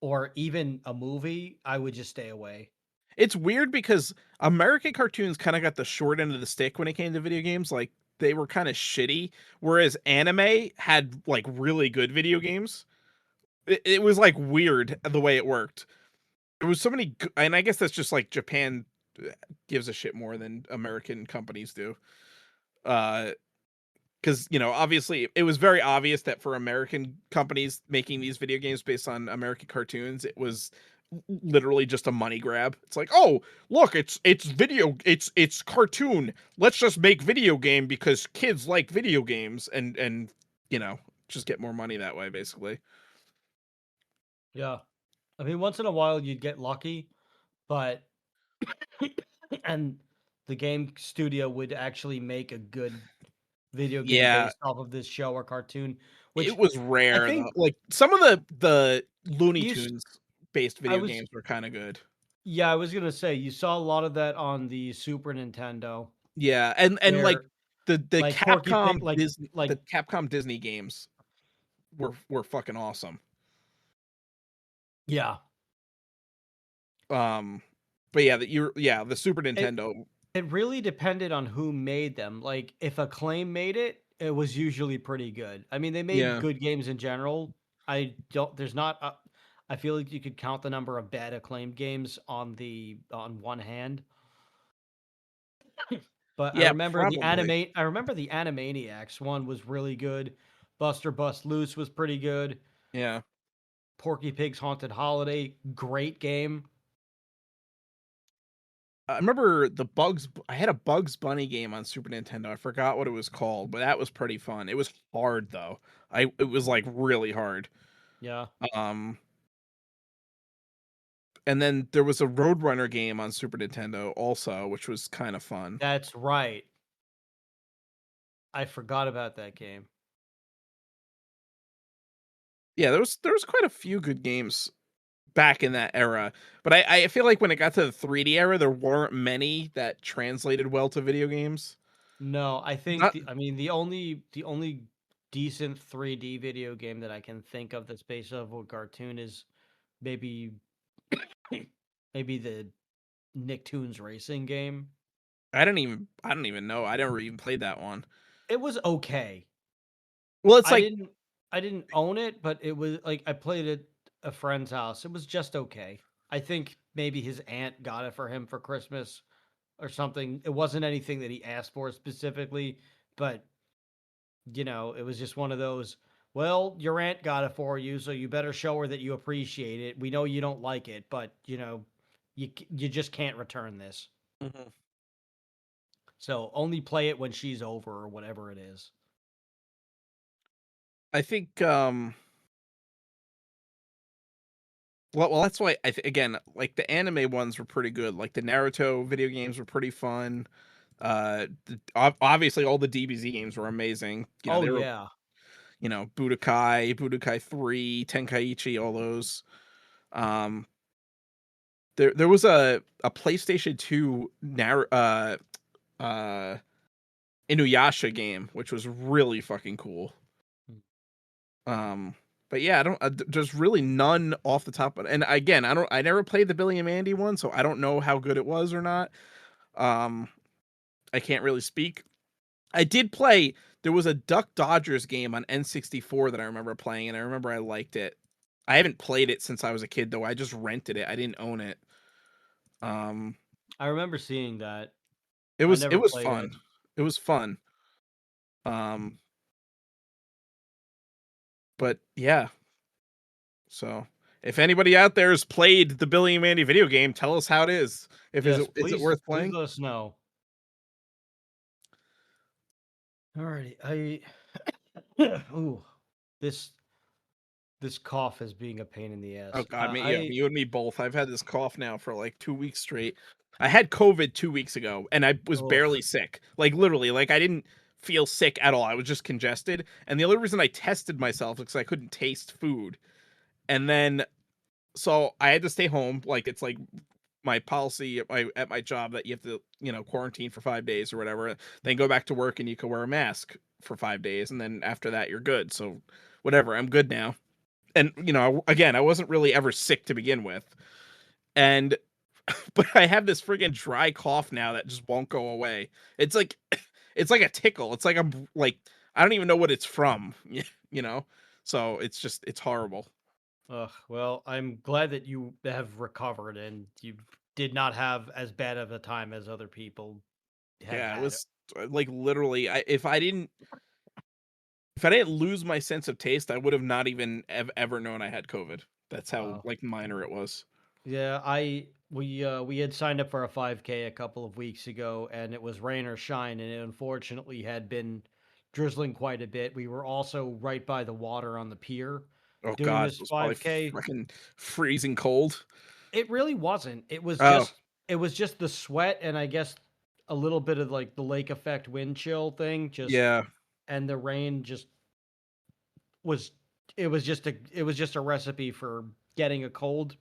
or even a movie, I would just stay away. It's weird because American cartoons kind of got the short end of the stick when it came to video games. Like they were kind of shitty, whereas anime had like really good video games. It was like weird the way it worked. There was so many, and I guess that's just like Japan gives a shit more than American companies do. Uh, because obviously it was very obvious that for American companies making these video games based on American cartoons, it was literally just a money grab. It's like, oh, look, it's cartoon. Let's just make video game because kids like video games and you know just get more money that way, basically. Yeah. I mean, once in a while you'd get lucky, but and the game studio would actually make a good video game Yeah, based off of this show or cartoon, it which was I rare though. think Like some of the Looney used Tunes based I video was games were kind of good. yeah, I was gonna say you saw a lot of that on the Super Nintendo, Yeah, and like where the like Porky Pig, The Capcom Disney games were fucking awesome. yeah, Um, but yeah, the Super it Nintendo. it really depended on who made them. Like if Acclaim made it, it was usually pretty good. I mean, they made Yeah, good games in general. I don't. There's not. I feel like you could count the number of bad Acclaimed games on one hand. But yeah, probably. I remember the Animaniacs one was really good. Buster Bust Loose was pretty good. Yeah, Porky Pig's Haunted Holiday, great game. I remember I had a Bugs Bunny game on Super Nintendo. I forgot what it was called, but that was pretty fun. It was hard though. It was like really hard. Yeah, Um, and then there was a Roadrunner game on Super Nintendo also, which was kind of fun. that's right. I forgot about that game. Yeah, there was quite a few good games back in that era. But I feel like when it got to the 3D era, there weren't many that translated well to video games. No, Not I mean the only decent 3D video game that I can think of that's based off of a cartoon is maybe maybe the Nicktoons racing game. I don't even know. I never even played that one. It was okay. Well, it's I like didn't I didn't own it, but it was like I played it at a friend's house. It was just okay. I think maybe his aunt got it for him for Christmas or something. It wasn't anything that he asked for specifically, but it was just one of those. Well, your aunt got it for you, so you better show her that you appreciate it. We know you don't like it, but you just can't return this. Mhm. So only play it when she's over or whatever it is. I think well that's why again, like the anime ones were pretty good. Like the Naruto video games were pretty fun. Obviously all the DBZ games were amazing. Oh They were, yeah, Budokai 3, Tenkaichi, all those. Um there was a PlayStation 2 uh Inuyasha game which was really fucking cool. mm, Um, but yeah, I don't. There's really none off the top. And again, I don't. I never played the Billy and Mandy one, so I don't know how good it was or not. Um, I can't really speak. I did play. There was a Duck Dodgers game on N64 that I remember playing, and I remember I liked it. I haven't played it since I was a kid though. I just rented it. I didn't own it. Um, I remember seeing that. it I was it never was played fun. it. It was fun. Um, but yeah. So if anybody out there has played the Billy and Mandy video game, tell us how it is. If Yes, is it please, worth please playing? let us know. Alrighty, ooh, this this cough is being a pain in the Oh ass. god, yeah, you and me both. I've had this cough now for like 2 weeks straight. I had COVID 2 weeks ago, and I was Oh, barely sick. Like literally, like I didn't feel sick at all. I was just congested, and the only reason I tested myself is because I couldn't taste food. And then so I had to stay home. Like it's like my policy at my job that you have to quarantine for 5 days or whatever, then go back to work and you can wear a mask for 5 days, and then after that you're good. So whatever, I'm good now. And again, I wasn't really ever sick to begin with, and but I have this friggin' dry cough now that just won't go away. It's like it's like a tickle. It's like I'm like I don't even know what it's from. you know so it's horrible. ugh. Well, I'm glad that you have recovered and you did not have as bad of a time as other people have Yeah, it had. was like literally if I didn't lose my sense of taste, I would have not even ever known I had COVID. That's how Wow. like minor it was. Yeah, we had signed up for a 5K a couple of weeks ago, and it was rain or shine, and it unfortunately had been drizzling quite a bit. We were also right by the water on the pier Oh doing god, it this was probably 5K. fucking freezing cold. It really wasn't. Oh, It was just the sweat and I guess a little bit of like the lake effect wind chill thing, just yeah. and the rain just was it was just a recipe for getting a cold.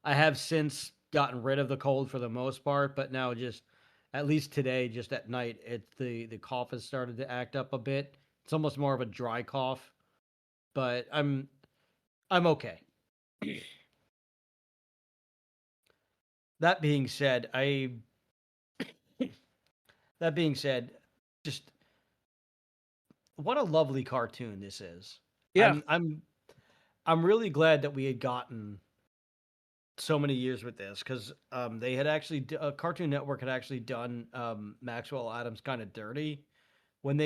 I have since gotten rid of the cold for the most part, but now just at least today, just at night, the cough has started to act up a bit. It's almost more of a dry cough, but I'm okay. That being said, I that being said, just what a lovely cartoon this is. Yeah. I'm really glad that we had gotten so many years with this because they had actually Cartoon Network had actually done Maxwell Adams kind of dirty when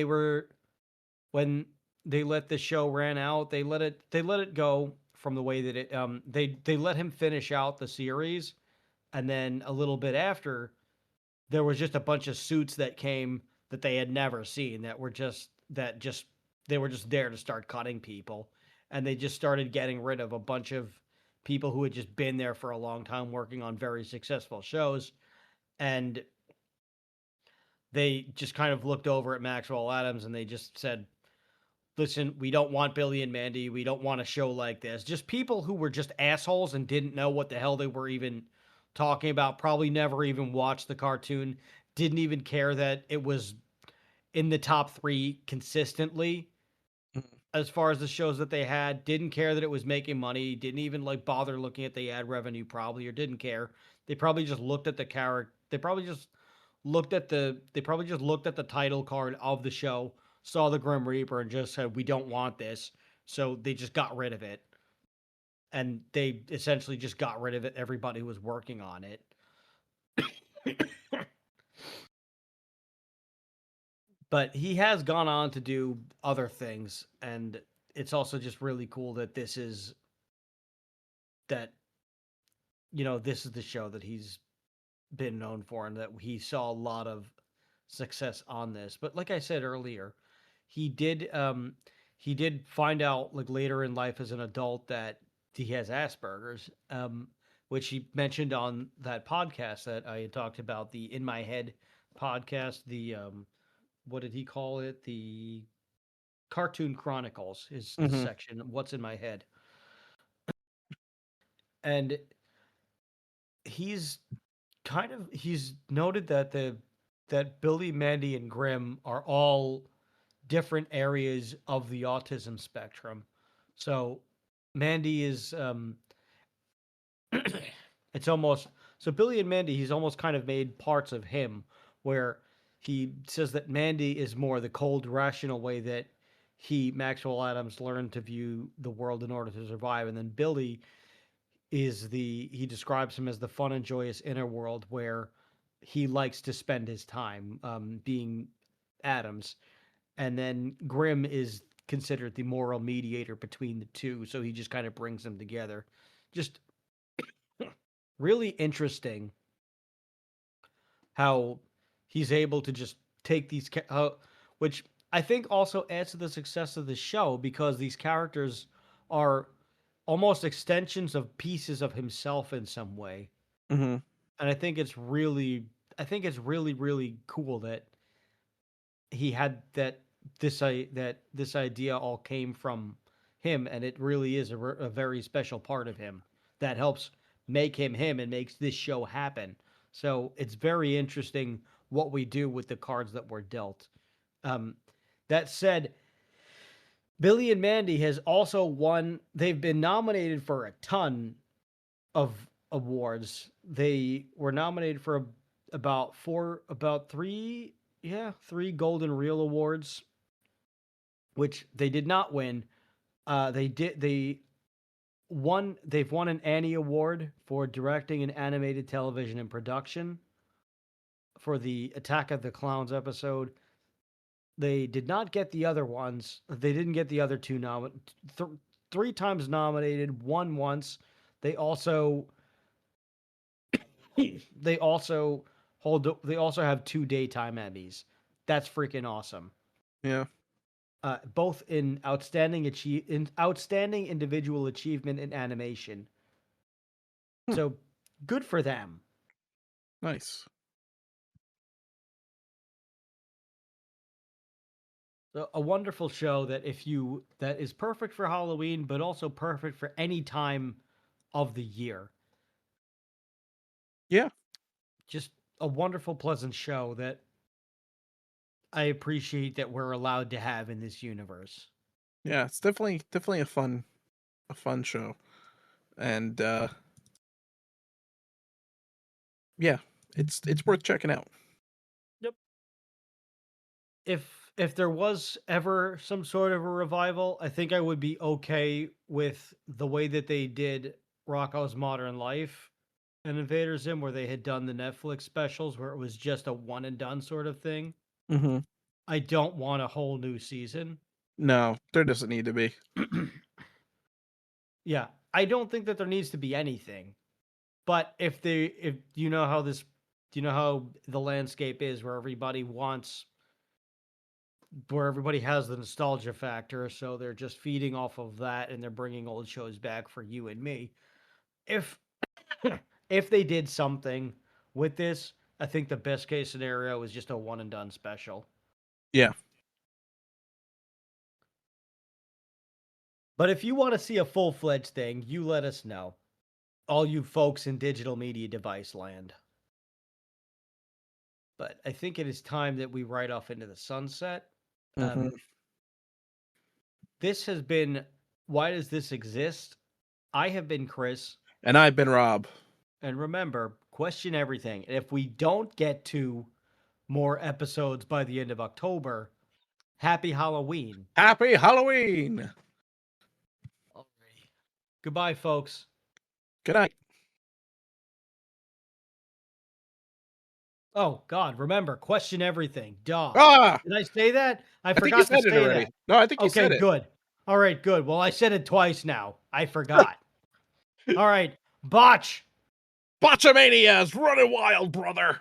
when they let the show ran out. They let it go from the way that they let him finish out the series, and then a little bit after there was just a bunch of suits that came that they had never seen that just they were just there to start cutting people, and they just started getting rid of a bunch of people who had just been there for a long time working on very successful shows, and they just kind of looked over at Maxwell Adams and they just said, listen, we don't want Billy and Mandy. We don't want a show like this. Just people who were just assholes and didn't know what the hell they were even talking about, probably never even watched the cartoon, didn't even care that it was in the top three consistently Mhm. as far as the shows that they had, didn't care that it was making money, didn't even like bother looking at the ad revenue probably or didn't care. They probably just looked at the character. They probably just looked at the title card of the show, saw the Grim Reaper and just said we don't want this. So they just got rid of it. And they essentially just got rid of it everybody who was working on it. but he has gone on to do other things, and it's also just really cool that that this is the show that he's been known for, and that he saw a lot of success on this. But like I said earlier, he did um he did find out like later in life as an adult that he has Asperger's, which he mentioned on that podcast that I had talked about, the In My Head podcast. The what did he call it? The Cartoon Chronicles is the Hmm. section. What's in my head? And he's he's noted that the that Billy, Mandy, and Grimm are all different areas of the autism spectrum. So Mandy is it's almost so Billy and Mandy, he's almost kind of made parts of him, where he says that Mandy is more the cold, rational way that Maxwell Adams learned to view the world in order to survive, and then Billy is he describes him as the fun and joyous inner world where he likes to spend his time, being Adams, and then Grimm is considered the moral mediator between the two, so he just kind of brings them together. Just really interesting how he's able to just take these which I think also adds to the success of the show, because these characters are almost extensions of pieces of himself in some way. Hmm. And I think it's really really cool that he had that this idea all came from him, and it really is a very special part of him that helps make him him and makes this show happen. So it's very interesting what we do with the cards that were dealt. um, that said, Billy and Mandy has also won. They've been nominated for a ton of awards. They were nominated for about three, yeah, three Golden Reel awards, which they did not win. They won. They've won an Annie Award for directing an animated television and production for the Attack of the Clowns episode. They did not get the other ones. They didn't get the other two th- three times nominated, won once. They also they also they also have two daytime Emmys. That's freaking awesome. Yeah. Both in outstanding individual achievement in animation. Hmm. So good for them. Nice. So a wonderful show that is perfect for Halloween, but also perfect for any time of the year. Yeah. Just a wonderful, pleasant show that I appreciate that we're allowed to have in this universe. Yeah. It's definitely a fun show, and yeah, it's worth checking out. Yep. If there was ever some sort of a revival, I think I would be okay with the way that they did Rocco's Modern Life and Invader Zim, where they had done the Netflix specials where it was just a one and done sort of thing. Hmm. I don't want a whole new season. No, there doesn't need to be. Yeah, I don't think that there needs to be anything. But if you know how this, you know how the landscape is, where everybody has the nostalgia factor, so they're just feeding off of that, and they're bringing old shows back for you and me. If if they did something with this, I think the best case scenario is just a one and done special. Yeah. But if you want to see a full fledged thing, you let us know. All you folks in digital media device land. But I think it is time that we ride off into the sunset. Hmm. Um, this has been Why Does This Exist? I have been Chris. And I've been Rob. And remember, question everything. And if we don't get to more episodes by the end of October, happy Halloween. Happy Halloween. Alrighty. Goodbye, folks. Good night. Oh God, remember, question everything. Duh. Ah, Did I say that? I I think you forgot to said it say already. that. No, I think you Okay, said it. good. All right, good. Well, I said it twice now. I forgot. All right, botch. Botchamania is running wild, brother.